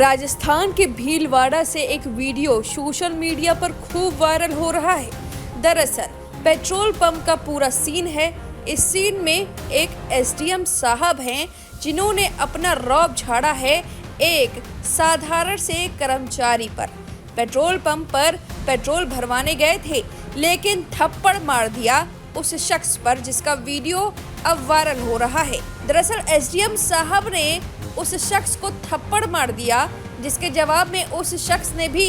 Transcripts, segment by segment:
राजस्थान के भीलवाड़ा से एक वीडियो सोशल मीडिया पर खूब वायरल हो रहा है। दरअसल पेट्रोल पंप का पूरा सीन है। इस सीन में एक एसडीएम साहब हैं जिन्होंने अपना रौब झाड़ा है एक साधारण से कर्मचारी पर। पेट्रोल पंप पर पेट्रोल भरवाने गए थे लेकिन थप्पड़ मार दिया उस शख्स पर, जिसका वीडियो अब वायरल हो रहा है। दरअसल एसडीएम साहब ने उस शख्स को थप्पड़ मार दिया, जिसके जवाब में उस शख्स ने भी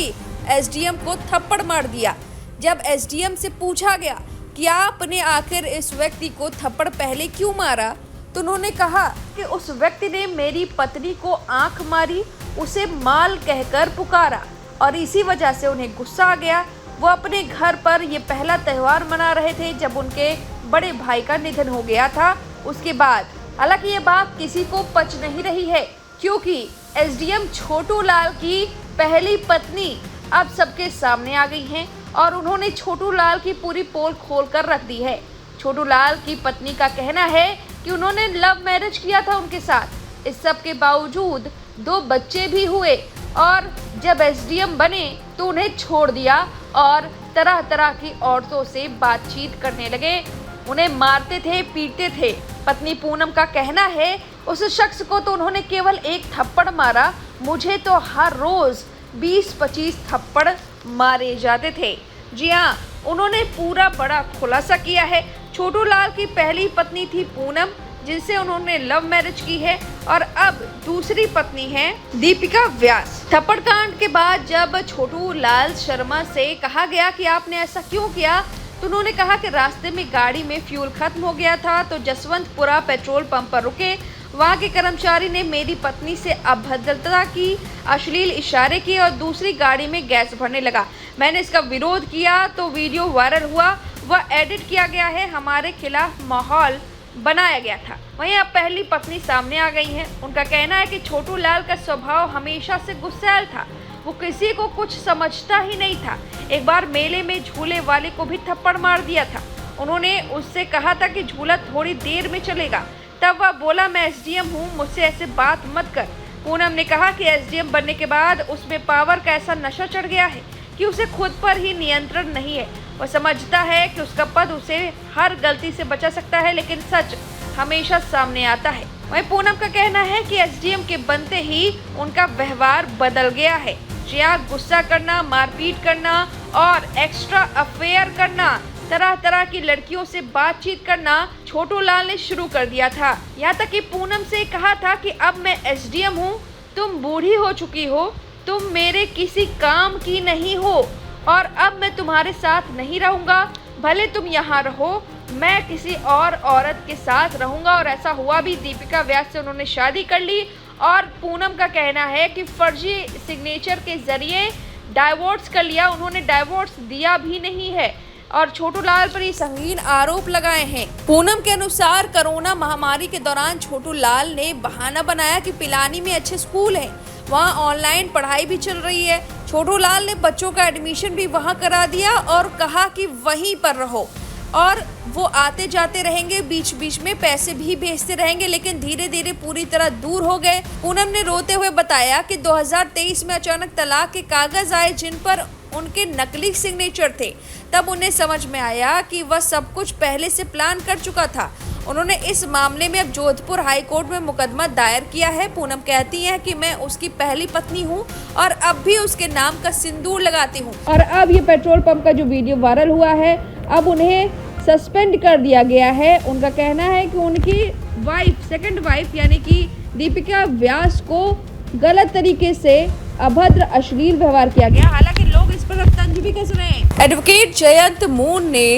एसडीएम को थप्पड़ मार दिया। जब एसडीएम से पूछा गया कि आपने आखिर इस व्यक्ति को थप्पड़ पहले क्यों मारा, तो उन्होंने कहा कि उस व्यक्ति ने मेरी पत्नी को आंख मारी, उसे माल कहकर पुकारा और इसी वजह से उन्हें गुस्सा आ गया। वो अपने घर पर ये पहला त्यौहार मना रहे थे जब उनके बड़े भाई का निधन हो गया था। उसके बाद हालांकि ये बात किसी को पच नहीं रही है, क्योंकि एसडीएम छोटू लाल की पहली पत्नी अब सबके सामने आ गई हैं और उन्होंने छोटू लाल की पूरी पोल खोल कर रख दी है। छोटू लाल की पत्नी का कहना है कि उन्होंने लव मैरिज किया था उनके साथ। इस सब के बावजूद 2 बच्चे भी हुए और जब एसडीएम बने तो उन्हें छोड़ दिया और तरह तरह की औरतों से बातचीत करने लगे, उन्हें मारते थे, पीटते थे। पत्नी पूनम का कहना है उस शख्स को तो उन्होंने केवल एक थप्पड़ मारा, मुझे तो हर रोज 20-25 थप्पड़ मारे जाते थे। जी हाँ, उन्होंने पूरा बड़ा खुलासा किया है। छोटू लाल की पहली पत्नी थी पूनम, जिनसे उन्होंने लव मैरिज की है और अब दूसरी पत्नी है दीपिका व्यास। थप्पड़ कांड के बाद जब छोटू लाल शर्मा से कहा गया कि आपने ऐसा क्यों किया, तो उन्होंने कहा कि रास्ते में गाड़ी में फ्यूल खत्म हो गया था तो जसवंतपुरा पेट्रोल पंप पर रुके। वहां के कर्मचारी ने मेरी पत्नी से अभद्रता की, अश्लील इशारे किए और दूसरी गाड़ी में गैस भरने लगा। मैंने इसका विरोध किया तो वीडियो वायरल हुआ, वह एडिट किया गया है, हमारे खिलाफ माहौल बनाया गया था। वहीं अब पहली पत्नी सामने आ गई है। उनका कहना है कि छोटू लाल का स्वभाव हमेशा से गुस्सैल था, वो किसी को कुछ समझता ही नहीं था। एक बार मेले में झूले वाले को भी थप्पड़ मार दिया था। उन्होंने उससे कहा था कि झूला थोड़ी देर में चलेगा, तब वह बोला मैं एसडीएम हूँ, मुझसे ऐसे बात मत कर। पूनम ने कहा कि एसडीएम बनने के बाद उसमें पावर का ऐसा नशा चढ़ गया है कि उसे खुद पर ही नियंत्रण नहीं है। वह समझता है कि उसका पद उसे हर गलती से बचा सकता है, लेकिन सच हमेशा सामने आता है। वहीं पूनम का कहना है कि एसडीएम के बनते ही उनका व्यवहार बदल गया है। जी हाँ, गुस्सा करना, मारपीट करना और एक्स्ट्रा अफेयर करना, तरह तरह की लड़कियों से बातचीत करना छोटू लाल ने शुरू कर दिया था। यहाँ तक कि पूनम से कहा था कि अब मैं एसडीएम हूँ, तुम बूढ़ी हो चुकी हो, तुम मेरे किसी काम की नहीं हो और अब मैं तुम्हारे साथ नहीं रहूँगा, भले तुम यहाँ रहो, मैं किसी और औरत के साथ रहूँगा। और ऐसा हुआ भी। दीपिका व्यास से उन्होंने शादी कर ली और पूनम का कहना है कि फर्जी सिग्नेचर के जरिए डाइवोर्स कर लिया, उन्होंने डाइवोर्स दिया भी नहीं है और छोटू लाल पर ये संगीन आरोप लगाए हैं। पूनम के अनुसार कोरोना महामारी के दौरान छोटू लाल ने बहाना बनाया कि पिलानी में अच्छे स्कूल हैं, वहाँ ऑनलाइन पढ़ाई भी चल रही है। छोटू लाल ने बच्चों का एडमिशन भी वहाँ करा दिया और कहा कि वहीं पर रहो और वो आते जाते रहेंगे, बीच बीच में पैसे भी भेजते रहेंगे, लेकिन धीरे धीरे पूरी तरह दूर हो गए। पूनम ने रोते हुए बताया कि 2023 में अचानक तलाक के कागज आए जिन पर उनके नकली सिग्नेचर थे, तब उन्हें समझ में आया कि वह सब कुछ पहले से प्लान कर चुका था। उन्होंने इस मामले में अब जोधपुर हाई कोर्ट में मुकदमा दायर किया है। पूनम कहती हैं कि मैं उसकी पहली पत्नी हूं और अब भी उसके नाम का सिंदूर लगाती हूं। और अब ये पेट्रोल पंप का जो वीडियो वायरल हुआ है, अब उन्हें सस्पेंड कर दिया गया है। उनका कहना है कि उनकी सेकंड वाइफ यानी कि दीपिका व्यास को गलत तरीके से अभद्र अश्लील व्यवहार किया गया। हालांकि लोग इस पर अब तंज भी कस रहे हैं। एडवोकेट जयंत मून ने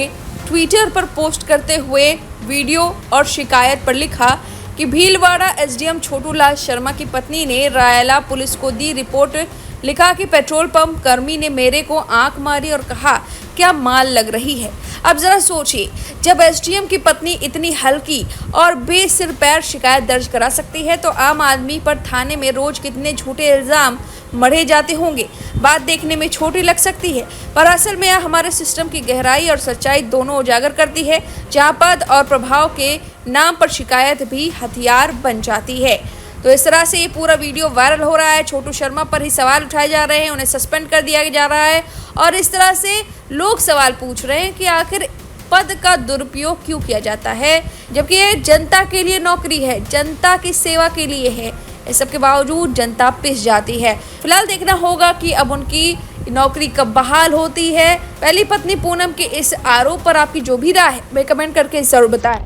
ट्विटर पर पोस्ट करते हुए वीडियो और शिकायत पर लिखा कि भीलवाड़ा एसडीएम छोटू लाल शर्मा की पत्नी ने रायला पुलिस को दी रिपोर्ट। लिखा कि पेट्रोल पंप कर्मी ने मेरे को आंख मारी और कहा क्या माल लग रही है। अब जरा सोचिए, जब एसडीएम की पत्नी इतनी हल्की और बेसिर पैर शिकायत दर्ज करा सकती है तो आम आदमी पर थाने में रोज कितने झूठे इल्जाम मढ़े जाते होंगे। बात देखने में छोटी लग सकती है, पर असल में यह हमारे सिस्टम की गहराई और सच्चाई दोनों उजागर करती है, जहां पद और प्रभाव के नाम पर शिकायत भी हथियार बन जाती है। तो इस तरह से ये पूरा वीडियो वायरल हो रहा है। छोटू शर्मा पर ही सवाल उठाए जा रहे हैं, उन्हें सस्पेंड कर दिया जा रहा है और इस तरह से लोग सवाल पूछ रहे हैं कि आखिर पद का दुरुपयोग क्यों किया जाता है, जबकि ये जनता के लिए नौकरी है, जनता की सेवा के लिए है। इस सब के बावजूद जनता पिस जाती है। फिलहाल देखना होगा कि अब उनकी नौकरी कब बहाल होती है। पहली पत्नी पूनम के इस आरोप पर आपकी जो भी राय है वे कमेंट करके जरूर बताएं।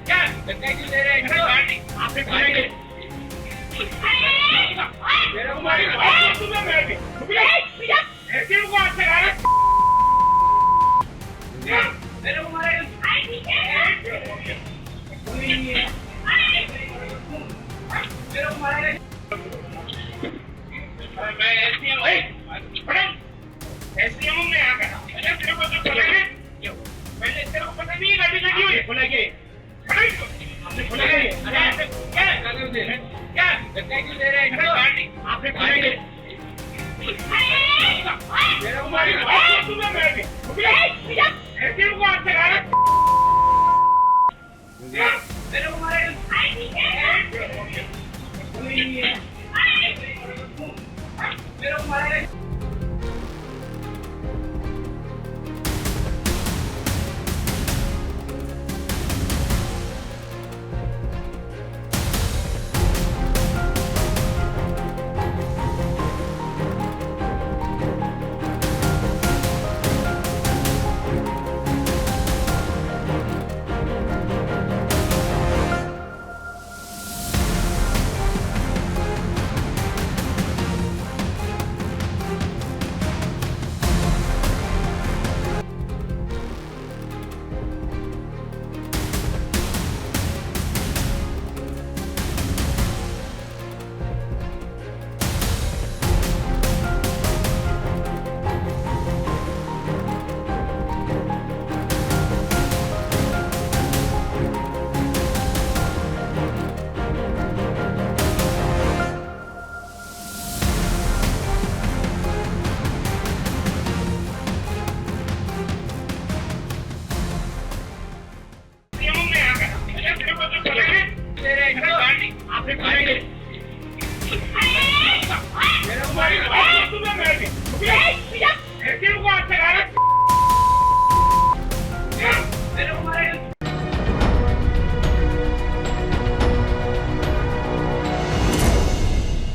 क्या